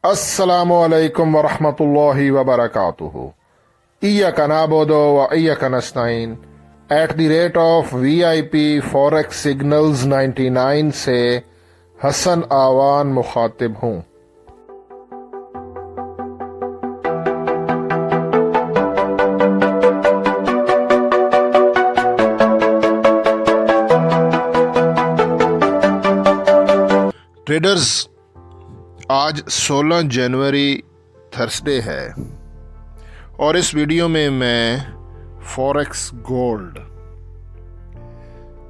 अस्सलामु अलैकुम वरहमतुल्लाहि वबरकातुहू। इय्याका नअबुदु व इय्याका नस्तईन at the rate of VIP forex signals 99 से हसन आवान मुखातिब हूँ। ट्रेडर्स, आज 16 जनवरी थर्सडे है और इस वीडियो में मैं फॉरेक्स गोल्ड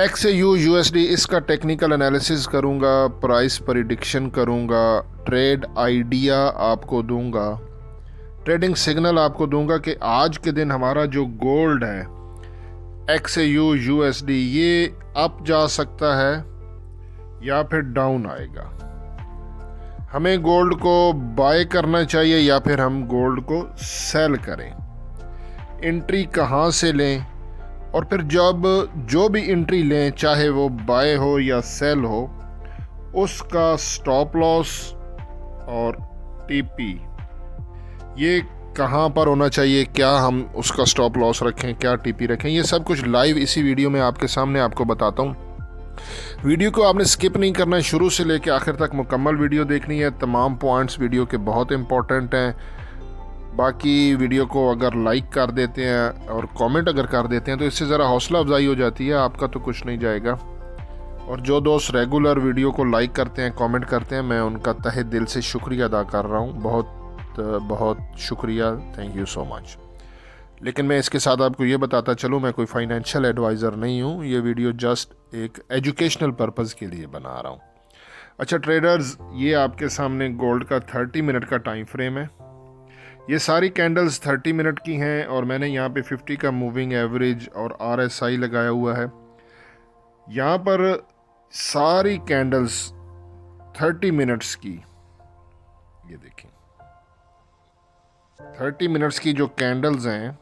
XAU USD इसका टेक्निकल एनालिसिस करूंगा, प्राइस प्रेडिक्शन करूंगा, ट्रेड आइडिया आपको दूंगा, ट्रेडिंग सिग्नल आपको दूंगा कि आज के दिन हमारा जो गोल्ड है XAU USD ये अप जा सकता है या फिर डाउन आएगा। हमें गोल्ड को बाय करना चाहिए या फिर हम गोल्ड को सेल करें, एंट्री कहाँ से लें, और फिर जब जो भी एंट्री लें, चाहे वो बाय हो या सेल हो, उसका स्टॉप लॉस और TP ये कहाँ पर होना चाहिए, क्या हम उसका स्टॉप लॉस रखें, क्या TP रखें, ये सब कुछ लाइव इसी वीडियो में आपके सामने आपको बताता हूँ। वीडियो को आपने स्किप नहीं करना है, शुरू से लेकर आखिर तक मुकम्मल वीडियो देखनी है। तमाम पॉइंट्स वीडियो के बहुत इंपॉर्टेंट हैं। बाकी वीडियो को अगर लाइक कर देते हैं और कमेंट अगर कर देते हैं तो इससे ज़रा हौसला अफजाई हो जाती है, आपका तो कुछ नहीं जाएगा। और जो दोस्त रेगुलर वीडियो को लाइक करते हैं, कमेंट करते हैं, मैं उनका तहे दिल से शुक्रिया अदा कर रहा हूँ। बहुत बहुत शुक्रिया, थैंक यू सो मच। लेकिन मैं इसके साथ आपको ये बताता चलूँ, मैं कोई फाइनेंशियल एडवाइज़र नहीं हूँ। ये वीडियो जस्ट एक एजुकेशनल पर्पज़ के लिए बना रहा हूँ। अच्छा ट्रेडर्स, ये आपके सामने गोल्ड का 30 मिनट का टाइम फ्रेम है। ये सारी कैंडल्स 30 मिनट की हैं और मैंने यहाँ पे 50 का मूविंग एवरेज और RSI लगाया हुआ है। यहाँ पर सारी कैंडल्स 30 मिनट्स की, ये देखें 30 मिनट्स की जो कैंडल्स हैं,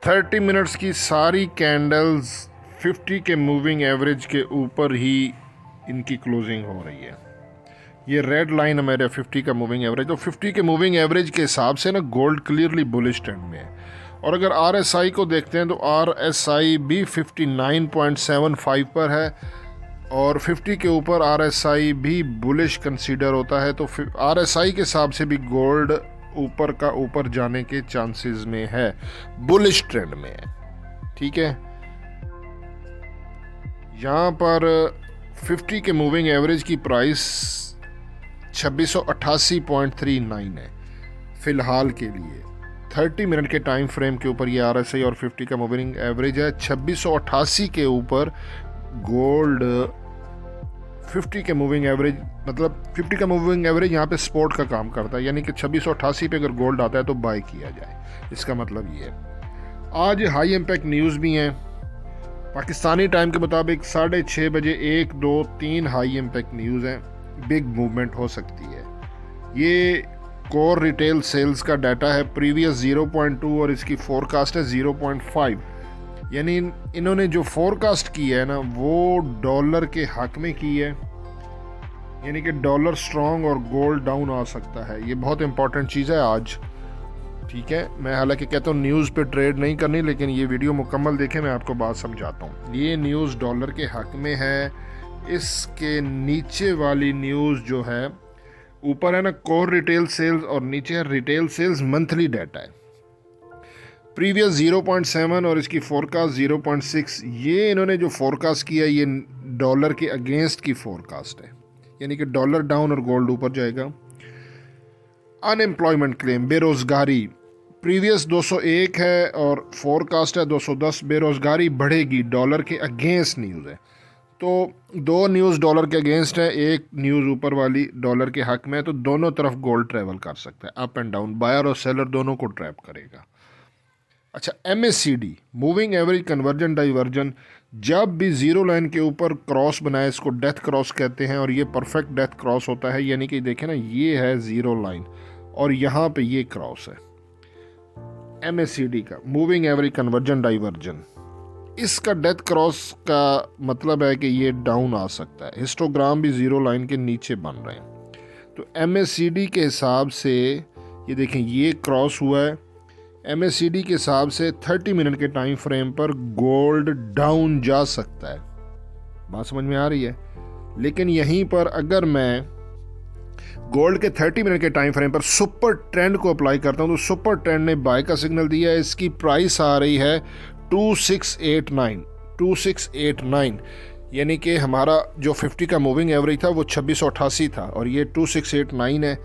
30 मिनट्स की सारी कैंडल्स 50 के मूविंग एवरेज के ऊपर ही इनकी क्लोजिंग हो रही है। ये रेड लाइन है मेरा 50 का मूविंग एवरेज। तो 50 के मूविंग एवरेज के हिसाब से ना गोल्ड क्लियरली बुलिश ट्रेंड में है। और अगर RSI को देखते हैं तो RSI भी 59.75 पर है और 50 के ऊपर RSI भी बुलिश कंसीडर होता है। तो RSI के हिसाब से भी गोल्ड ऊपर का ऊपर जाने के चांसेस में है, बुलिश ट्रेंड में है। ठीक है, यहाँ पर 50 के मूविंग एवरेज की प्राइस 2688.39 है फिलहाल के लिए। 30 मिनट के टाइम फ्रेम के ऊपर ये RSI और 50 का मूविंग एवरेज है। 2688 के ऊपर गोल्ड 50 के मूविंग एवरेज, मतलब 50 का मूविंग एवरेज यहाँ पे सपोर्ट का काम करता है, यानी कि 2688 पे अगर गोल्ड आता है तो बाय किया जाए। इसका मतलब ये है। आज हाई इम्पैक्ट न्यूज़ भी हैं। पाकिस्तानी टाइम के मुताबिक 6:30 बजे 1, 2, 3 हाई इम्पैक्ट न्यूज़ हैं। बिग मूवमेंट हो सकती है। ये कोर रिटेल सेल्स का डाटा है, प्रीवियस 0.2 और इसकी फोरकास्ट है 0.5। यानी इन्होंने जो फोरकास्ट की है ना, वो डॉलर के हक में की है, यानी कि डॉलर स्ट्रॉन्ग और गोल्ड डाउन आ सकता है। ये बहुत इंपॉर्टेंट चीज़ है आज। ठीक है, मैं हालांकि कहता हूँ न्यूज़ पे ट्रेड नहीं करनी, लेकिन ये वीडियो मुकम्मल देखें, मैं आपको बात समझाता हूँ। ये न्यूज़ डॉलर के हक में है। इसके नीचे वाली न्यूज़ जो है, ऊपर है ना कोर रिटेल सेल्स और नीचे है रिटेल सेल्स मंथली डाटा है। प्रीवियस 0.7 और इसकी फोरकास्ट 0.6। ये इन्होंने जो फोरकास्ट किया है ये डॉलर के अगेंस्ट की फोरकास्ट है, यानी कि डॉलर डाउन और गोल्ड ऊपर जाएगा। अनएम्प्लॉयमेंट क्लेम, बेरोजगारी, प्रीवियस 201 है और फोरकास्ट है 210। बेरोजगारी बढ़ेगी, डॉलर के अगेंस्ट न्यूज़ है। तो दो न्यूज़ डॉलर के अगेंस्ट है, एक न्यूज़ ऊपर वाली डॉलर के हक में है। तो दोनों तरफ गोल्ड ट्रेवल कर सकता है, अप एंड डाउन, बायर और सेलर दोनों को ट्रैप करेगा। अच्छा, MACD moving average conversion diversion, जब भी जीरो लाइन के ऊपर क्रॉस बनाए इसको डेथ क्रॉस कहते हैं और ये परफेक्ट डेथ क्रॉस होता है। यानी कि देखें ना, ये है जीरो लाइन और यहाँ पे ये क्रॉस है MACD का, मूविंग एवरेज कन्वर्जन डाइवर्जन। इसका डेथ क्रॉस का मतलब है कि ये डाउन आ सकता है। हिस्टोग्राम भी ज़ीरो लाइन के नीचे बन रहे हैं। तो MACD के हिसाब से ये देखें, ये क्रॉस हुआ है। MACD के हिसाब से 30 मिनट के टाइम फ्रेम पर गोल्ड डाउन जा सकता है। बात समझ में आ रही है? लेकिन यहीं पर अगर मैं गोल्ड के 30 मिनट के टाइम फ्रेम पर सुपर ट्रेंड को अप्लाई करता हूं तो सुपर ट्रेंड ने बाय का सिग्नल दिया है। इसकी प्राइस आ रही है 2689, यानी कि हमारा जो 50 का मूविंग एवरेज था वो 2688 था और ये 2689 है।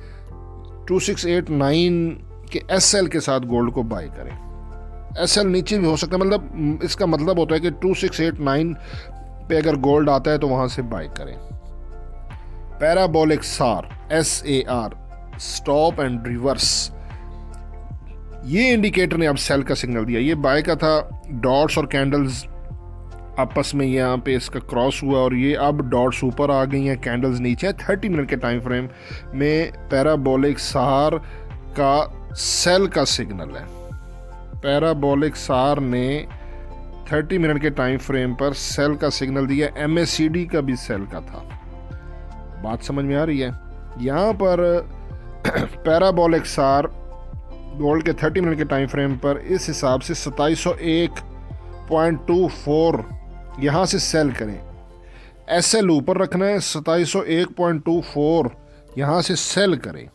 2689 के SL के साथ गोल्ड को बाय करें। SL नीचे भी हो सकता है, मतलब इसका मतलब होता है कि 2689 पे अगर गोल्ड आता है तो वहां से बाय करें। Parabolic SAR, SAR, stop and reverse, ये इंडिकेटर ने अब सेल का सिग्नल दिया। ये बाय का था। डॉट्स और कैंडल्स आपस में यहाँ पे इसका क्रॉस हुआ और ये अब डॉट्स ऊपर आ गई हैं, कैंडल्स नीचे। 30 मिनट के टाइम फ्रेम में पैराबोलिक SAR का सेल का सिग्नल है। पैराबोलिक SAR ने 30 मिनट के टाइम फ्रेम पर सेल का सिग्नल दिया। MACD का भी सेल का था। बात समझ में आ रही है? यहाँ पर पैराबोलिक SAR गोल्ड के 30 मिनट के टाइम फ्रेम पर इस हिसाब से 2701.24 यहाँ से सेल करें। SL ऊपर रखना है, 2701.24 यहाँ से सेल करें।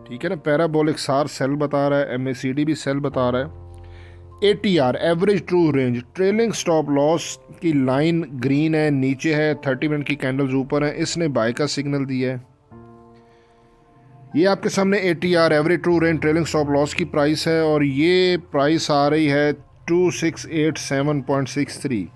ठीक है ना? पैराबोलिक SAR सेल बता रहा है, MACD भी सेल बता रहा है। ATR, average true range, trailing stop loss की लाइन ग्रीन है, नीचे है, 30 मिनट की कैंडल्स ऊपर है, इसने बाय का सिग्नल दिया है। ये आपके सामने ATR, average true range, trailing stop loss की प्राइस है और ये प्राइस आ रही है 2687.63,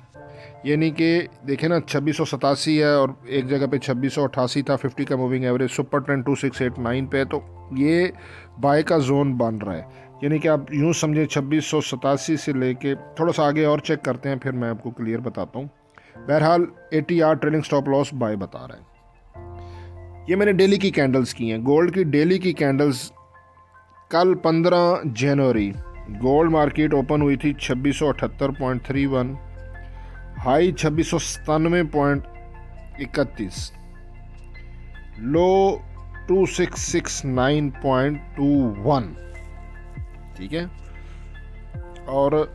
यानी कि देखें ना 2687 है और एक जगह पे 2688 था। 50 का मूविंग एवरेज, सुपर ट्रेंड 2689 पे, तो ये बाय का जोन बन रहा है। यानी कि आप यूँ समझें 2687 से लेके थोड़ा सा आगे और चेक करते हैं, फिर मैं आपको क्लियर बताता हूँ। बहरहाल ATR trailing stop loss by बता रहा है। ये मैंने डेली की कैंडल्स की हैं। गोल्ड की डेली की कैंडल्स कल 15 जनवरी गोल्ड मार्केट ओपन हुई थी 2678.31, हाई 2697.31, लो 2669.21। ठीक है, और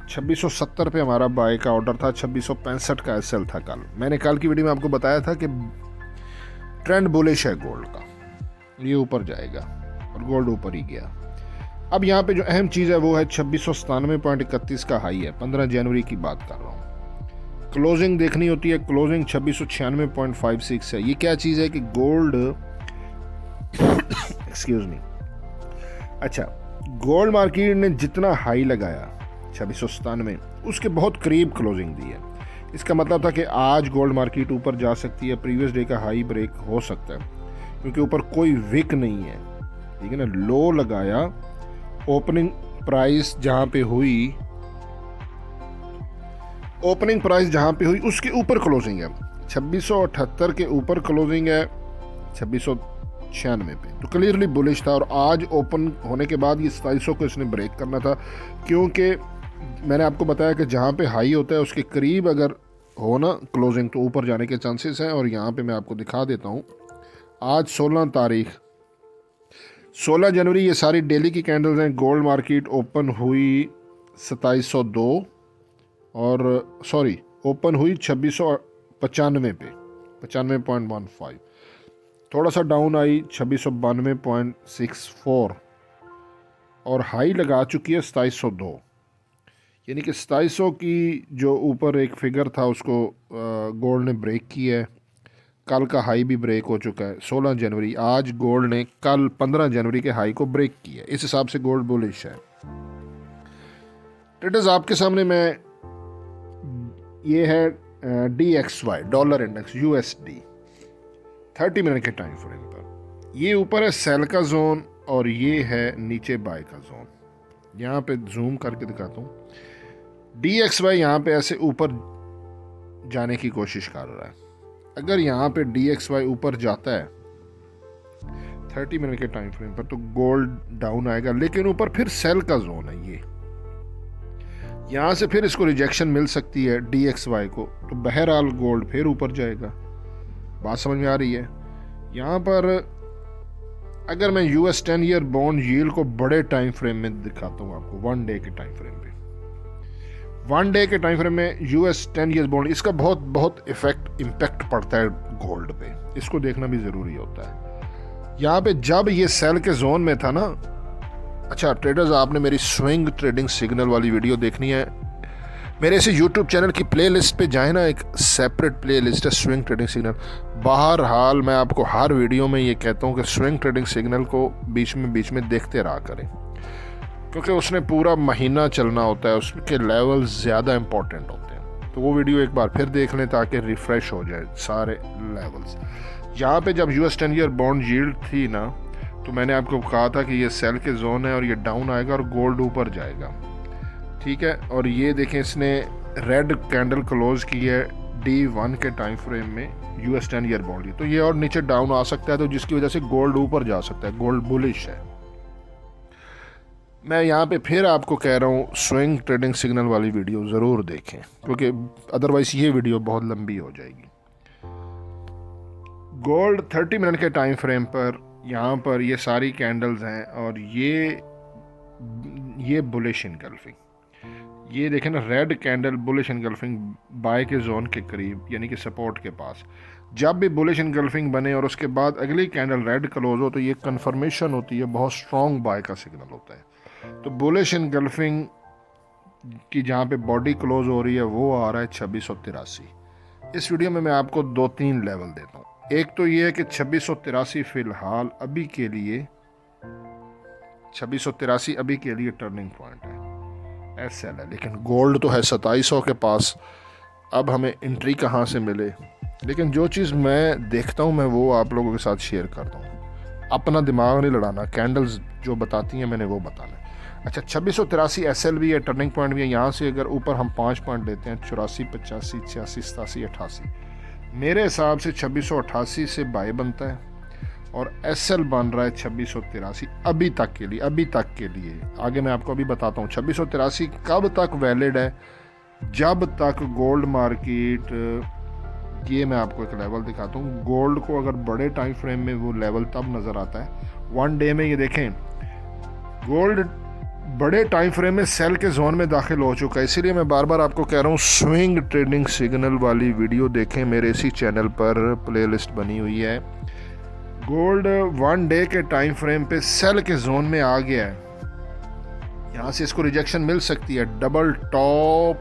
2670 पे हमारा बाय का ऑर्डर था, 2665 का SL था। कल मैंने कल की वीडियो में आपको बताया था कि ट्रेंड बुलिश है गोल्ड का, ये ऊपर जाएगा और गोल्ड ऊपर ही गया। अब यहाँ पे जो अहम चीज़ है वो है 2697.31 का हाई है। 15 जनवरी की बात कर रहा हूँ। क्लोजिंग देखनी होती है, क्लोजिंग 2696.56 है। ये क्या चीज़ है कि गोल्ड एक्सक्यूज मी, अच्छा, गोल्ड मार्केट ने जितना हाई लगाया 2697, उसके बहुत करीब क्लोजिंग दी है। इसका मतलब था कि आज गोल्ड मार्केट ऊपर जा सकती है, प्रीवियस डे का हाई ब्रेक हो सकता है, क्योंकि ऊपर कोई विक नहीं है। ठीक है ना? लो लगाया, ओपनिंग प्राइस जहां पे हुई, ओपनिंग प्राइस जहां पे हुई उसके ऊपर क्लोजिंग है। 2678 के ऊपर क्लोजिंग है 2696 पे, तो क्लियरली बुलिश था। और आज ओपन होने के बाद ये 2700 को इसने ब्रेक करना था, क्योंकि मैंने आपको बताया कि जहाँ पे हाई होता है उसके करीब अगर हो ना क्लोजिंग तो ऊपर जाने के चांसेस हैं। और यहाँ पे मैं आपको दिखा देता हूँ, आज 16 तारीख 16 जनवरी, ये सारी डेली की कैंडल्स हैं। गोल्ड मार्केट ओपन हुई 2702 और सॉरी ओपन हुई 2695 पे, 95.15, थोड़ा सा डाउन आई 2692.64 और हाई लगा चुकी है 2702। यानी कि 2700 की जो ऊपर एक फिगर था उसको गोल्ड ने ब्रेक किया है। कल का हाई भी ब्रेक हो चुका है 16 जनवरी। आज गोल्ड ने कल 15 जनवरी के हाई को ब्रेक किया। इस हिसाब से गोल्ड बुलिश है। ट्रेडर्स, आपके सामने मैं ये है DXY, dollar index USD, 30 minute के टाइम फ्रेम पर। ये ऊपर है सेल का जोन और ये है नीचे बाय का जोन। यहाँ पे जूम करके दिखाता हूँ। DXY यहाँ पे ऐसे ऊपर जाने की कोशिश कर रहा है। अगर यहाँ पे DXY ऊपर जाता है 30 मिनट के टाइम फ्रेम पर तो गोल्ड डाउन आएगा, लेकिन ऊपर फिर सेल का जोन है ये। यहाँ से फिर इसको रिजेक्शन मिल सकती है DXY को, तो बहरहाल गोल्ड फिर ऊपर जाएगा। बात समझ में आ रही है? यहाँ पर अगर मैं US 10 ईयर बॉन्ड यील्ड को बड़े टाइम फ्रेम में दिखाता हूँ आपको, 1 डे के टाइम फ्रेम पे, 1 डे के टाइम फ्रेम में US 10 ईयर बॉन्ड, इसका बहुत इम्पैक्ट पड़ता है गोल्ड पे, इसको देखना भी ज़रूरी होता है। यहाँ पे जब ये सेल के जोन में था ना, अच्छा ट्रेडर्स, आपने मेरी स्विंग ट्रेडिंग सिग्नल वाली वीडियो देखनी है, मेरे इसे YouTube चैनल की प्लेलिस्ट पे जाए ना, एक सेपरेट प्लेलिस्ट है स्विंग ट्रेडिंग सिग्नल। बहरहाल मैं आपको हर वीडियो में ये कहता हूँ कि स्विंग ट्रेडिंग सिग्नल को बीच में देखते रहा करें, क्योंकि उसने पूरा महीना चलना होता है, उसके लेवल ज़्यादा इंपॉर्टेंट होते हैं। तो वो वीडियो एक बार फिर देख लें ताकि रिफ़्रेश हो जाए सारे लेवल्स। यहाँ पे जब US 10 ईयर बॉन्ड यील्ड थी ना, तो मैंने आपको कहा था कि ये सेल के जोन है और ये डाउन आएगा और गोल्ड ऊपर जाएगा, ठीक है। और ये देखें, इसने रेड कैंडल क्लोज की है D1 के टाइम फ्रेम में US 10 ईयर बॉन्ड, तो ये और नीचे डाउन आ सकता है, तो जिसकी वजह से गोल्ड ऊपर जा सकता है, गोल्ड बुलिश है। मैं यहाँ पे फिर आपको कह रहा हूँ स्विंग ट्रेडिंग सिग्नल वाली वीडियो ज़रूर देखें, क्योंकि अदरवाइज़ ये वीडियो बहुत लंबी हो जाएगी। गोल्ड 30 मिनट के टाइम फ्रेम पर यहाँ पर ये सारी कैंडल्स हैं और ये बुलिश इनगल्फिंग, ये देखें ना, red candle bullish engulfing buy के जोन के करीब, यानी कि सपोर्ट के पास। जब भी बुलिश इनगल्फिंग बने और उसके बाद अगली कैंडल रेड क्लोज हो, तो ये कंफर्मेशन होती है, बहुत स्ट्रॉन्ग बाय का सिग्नल होता है। तो बुलिश इनगल्फिंग की जहाँ पे बॉडी क्लोज हो रही है वो आ रहा है 2683। इस वीडियो में मैं आपको 2-3 लेवल देता हूँ। एक तो ये है कि 2683 फिलहाल अभी के लिए 2683 अभी के लिए टर्निंग पॉइंट है, SL है। लेकिन गोल्ड तो है 2700 के पास, अब हमें एंट्री कहाँ से मिले? लेकिन जो चीज़ मैं देखता हूँ मैं वो आप लोगों के साथ शेयर करता हूँ, अपना दिमाग नहीं लड़ाना, कैंडल्स जो बताती हैं मैंने वो बताना है। अच्छा, 2683 SL भी है, टर्निंग पॉइंट भी है। यहाँ से अगर ऊपर हम 5 पॉइंट लेते हैं, 84, 85, 86, 87, 88, मेरे हिसाब से 2688 से बाय बनता है और SL बन रहा है 2683 अभी तक के लिए। आगे मैं आपको अभी बताता हूँ 2683 कब तक वैलिड है, जब तक गोल्ड मार्केट, ये मैं आपको एक लेवल दिखाता हूँ। गोल्ड को अगर बड़े टाइम फ्रेम में वो लेवल तब नज़र आता है 1 डे में। ये देखें, गोल्ड बड़े टाइम फ्रेम में सेल के जोन में दाखिल हो चुका है, इसीलिए मैं बार बार आपको कह रहा हूँ स्विंग ट्रेडिंग सिग्नल वाली वीडियो देखें, मेरे इसी चैनल पर प्लेलिस्ट बनी हुई है। गोल्ड 1 डे के टाइम फ्रेम पे सेल के जोन में आ गया है, यहाँ से इसको रिजेक्शन मिल सकती है, डबल टॉप,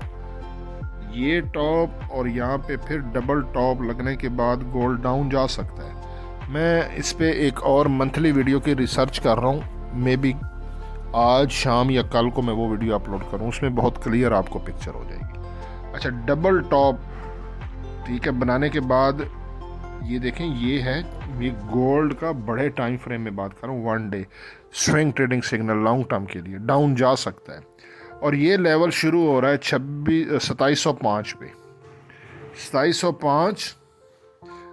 ये टॉप और यहाँ पे फिर डबल टॉप लगने के बाद गोल्ड डाउन जा सकता है। मैं इस पे एक और मंथली वीडियो की रिसर्च कर रहा हूँ, मे बी आज शाम या कल को मैं वो वीडियो अपलोड करूँ, उसमें बहुत क्लियर आपको पिक्चर हो जाएगी। अच्छा, डबल टॉप ठीक है बनाने के बाद ये देखें, ये है, ये गोल्ड का बड़े टाइम फ्रेम में बात कर रहा हूँ, 1 day swing trading signal long term के लिए डाउन जा सकता है। और ये लेवल शुरू हो रहा है 2705 पे, 2705।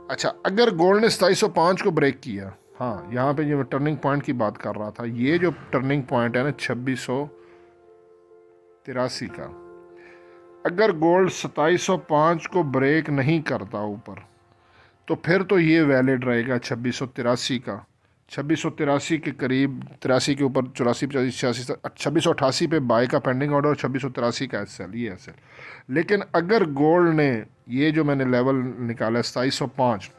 अच्छा, अगर गोल्ड ने 2705 को ब्रेक किया, हाँ यहाँ पे जो मैं टर्निंग पॉइंट की बात कर रहा था, ये जो टर्निंग पॉइंट है ना 2683 का, अगर गोल्ड 2705 को ब्रेक नहीं करता ऊपर, तो फिर तो ये वैलिड रहेगा 2683 का, 2683 के करीब, 83 के ऊपर 84, 85, 86, 2688 पे बाय का पेंडिंग ऑर्डर और 2683 का SL, ये SL। लेकिन अगर गोल्ड ने ये जो मैंने लेवल निकाला है 2705,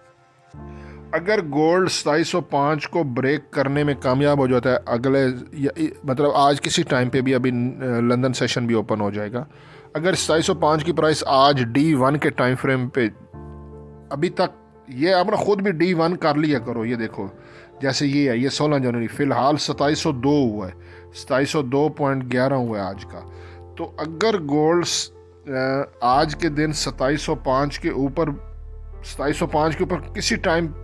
अगर गोल्ड 2705 को ब्रेक करने में कामयाब हो जाता है, अगले मतलब आज किसी टाइम पे भी, अभी लंदन सेशन भी ओपन हो जाएगा, अगर 2705 की प्राइस आज D1 के टाइम फ्रेम पे, अभी तक ये आपने खुद भी D1 कर लिया करो, ये देखो जैसे ये है, ये 16 जनवरी, फ़िलहाल 2702 हुआ है, 2702.11 हुआ है आज का। तो अगर गोल्ड आज के दिन 2705 के ऊपर, 2705 के ऊपर किसी टाइम,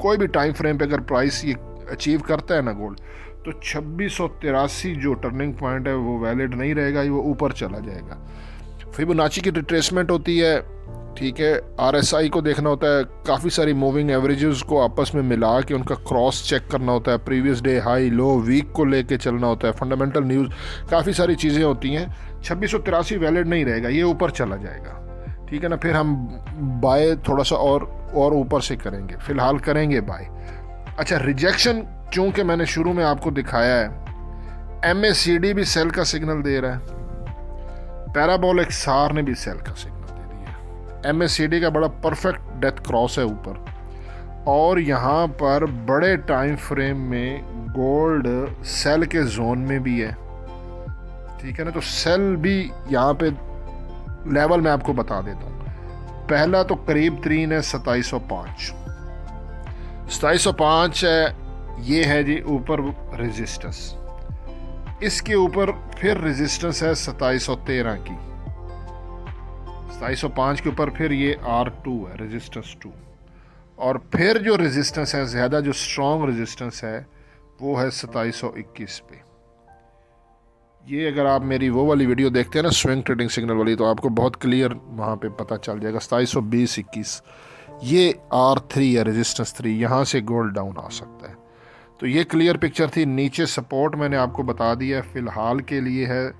कोई भी टाइम फ्रेम पे अगर प्राइस ये अचीव करता है ना गोल्ड, तो 2683 जो टर्निंग पॉइंट है वो वैलिड नहीं रहेगा, वो ऊपर चला जाएगा। फिबोनाची की रिट्रेसमेंट होती है ठीक है। RSI को देखना होता है, काफ़ी सारी मूविंग एवरेजेस को आपस में मिला के उनका क्रॉस चेक करना होता है, previous day high low week को लेके चलना होता है, फंडामेंटल न्यूज़, काफ़ी सारी चीज़ें होती हैं। 2683 वैलिड नहीं रहेगा, ये ऊपर चला जाएगा, ठीक है ना। फिर हम बाय थोड़ा सा और ऊपर से करेंगे, फ़िलहाल करेंगे बाय। अच्छा, रिजेक्शन चूँकि मैंने शुरू में आपको दिखाया है, MACD भी सेल का सिग्नल दे रहा है, पैराबोलिक सार ने भी सेल का सिग्नल दे दिया। MACD का बड़ा परफेक्ट डेथ क्रॉस है ऊपर, और यहाँ पर बड़े टाइम फ्रेम में गोल्ड सेल के जोन में भी है, ठीक है ना। तो सेल भी यहाँ पे लेवल मैं आपको बता देता हूँ। पहला तो करीब तरीन है 2705, 2705 है, ये है जी ऊपर रेजिस्टेंस। इसके ऊपर फिर रेजिस्टेंस है 2713 की, 2705 के ऊपर फिर ये R2 है, रेजिस्टेंस 2, और फिर जो रेजिस्टेंस है ज़्यादा, जो स्ट्रॉन्ग रेजिस्टेंस है वो है 2721 पे। ये अगर आप मेरी वो वाली वीडियो देखते हैं ना, स्विंग ट्रेडिंग सिग्नल वाली, तो आपको बहुत क्लियर वहाँ पे पता चल जाएगा। 2720-21 ये R3 है, रेजिस्टेंस 3, यहाँ से गोल्ड डाउन आ सकता है। तो ये क्लियर पिक्चर थी। नीचे सपोर्ट मैंने आपको बता दिया, फ़िलहाल के लिए है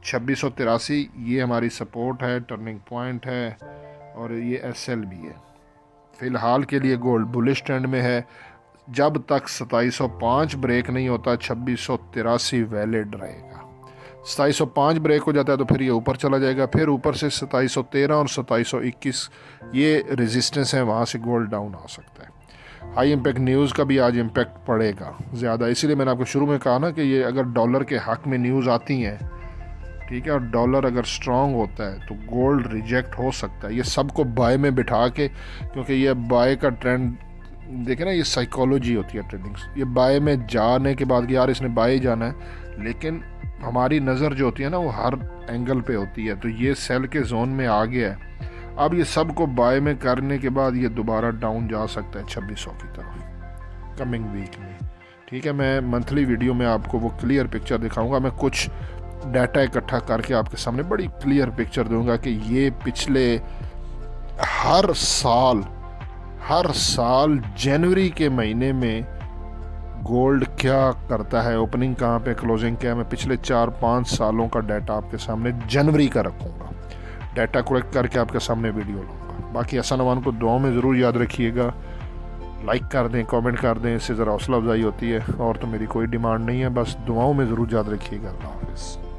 2683, ये हमारी सपोर्ट है, टर्निंग पॉइंट है, और ये SL भी है। फ़िलहाल के लिए गोल्ड बुलिश ट्रेंड में है। जब तक 2705 ब्रेक नहीं होता, 2683 वैलिड रहेगा। 2705 ब्रेक हो जाता है तो फिर ये ऊपर चला जाएगा, फिर ऊपर से 2713 और 2721 ये रेजिस्टेंस है, वहाँ से गोल्ड डाउन आ सकता है। हाई इम्पैक्ट न्यूज़ का भी आज इम्पैक्ट पड़ेगा ज़्यादा, इसीलिए मैंने आपको शुरू में कहा ना कि ये अगर डॉलर के हक में न्यूज़ आती हैं, ठीक है, और डॉलर अगर स्ट्रांग होता है तो गोल्ड रिजेक्ट हो सकता है। ये सबको बाय में बिठा के, क्योंकि ये बाय का ट्रेंड देखें ना, ये साइकोलॉजी होती है ट्रेडिंग। ये बाय में जाने के बाद कि यार इसने बाय जाना है, लेकिन हमारी नज़र जो होती है ना वो हर एंगल पे होती है। तो ये सेल के जोन में आ गया है, अब ये सब को बाय में करने के बाद ये दोबारा डाउन जा सकता है 2600 की तरफ कमिंग वीक में, ठीक है। मैं मंथली वीडियो में आपको वो क्लियर पिक्चर दिखाऊंगा। मैं कुछ डाटा इकट्ठा करके आपके सामने बड़ी क्लियर पिक्चर दूंगा कि ये पिछले हर साल जनवरी के महीने में गोल्ड क्या करता है, ओपनिंग कहाँ पे, क्लोजिंग क्या है। मैं पिछले 4-5 सालों का डाटा आपके सामने जनवरी का रखूँगा, डाटा कलेक्ट करके आपके सामने वीडियो लाऊंगा। बाकी हसन अमान को दुआओं में ज़रूर याद रखिएगा, लाइक कर दें, कमेंट कर दें, इससे ज़रा हौसला अफजाई होती है। और तो मेरी कोई डिमांड नहीं है, बस दुआओं में ज़रूर याद रखिएगा। अल्लाह हाफ़िज़।